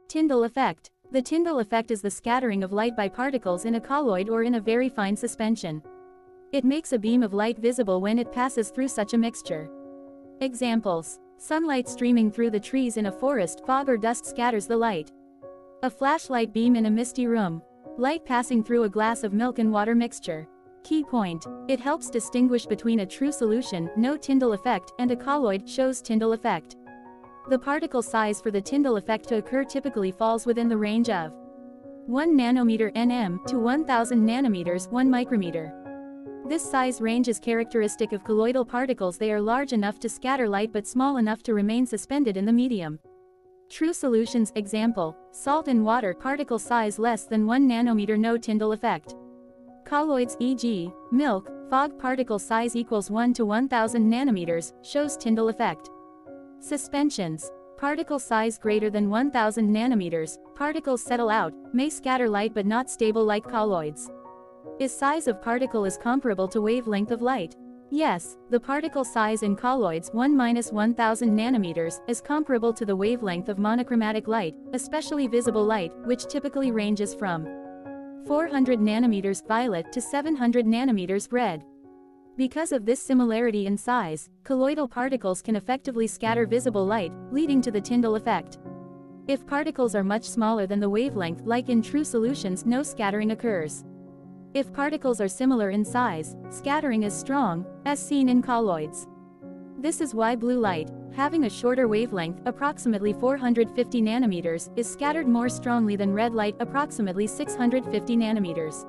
Tyndall effect. The Tyndall effect is the scattering of light by particles in a colloid or in a very fine suspension. It makes a beam of light visible when it passes through such a mixture. Examples: sunlight streaming through the trees in a forest, fog or dust scatters the light. A flashlight beam in a misty room. Light passing through a glass of milk and water mixture. Key point: it helps distinguish between a true solution, no Tyndall effect, and a colloid, shows Tyndall effect. The particle size for the Tyndall effect to occur typically falls within the range of 1 nanometer nm to 1000 nanometers 1 micrometer. This size range is characteristic of colloidal particles. They are large enough to scatter light but small enough to remain suspended in the medium. True solutions: example, salt in water, particle size less than 1 nanometer, no Tyndall effect. Colloids, e.g., milk, fog, particle size equals 1 to 1000 nanometers, shows Tyndall effect. Suspensions: particle size greater than 1000 nanometers, particles settle out, may scatter light but not stable like colloids. Is size of particle is comparable to wavelength of light? Yes, the particle size in colloids 1-1000 nanometers is comparable to the wavelength of monochromatic light, especially visible light, which typically ranges from 400 nanometers violet to 700 nanometers red. Because of this similarity in size, colloidal particles can effectively scatter visible light, leading to the Tyndall effect. If particles are much smaller than the wavelength, like in true solutions, no scattering occurs. If particles are similar in size, scattering is strong, as seen in colloids. This is why blue light, having a shorter wavelength, approximately 450 nanometers, is scattered more strongly than red light, approximately 650 nanometers.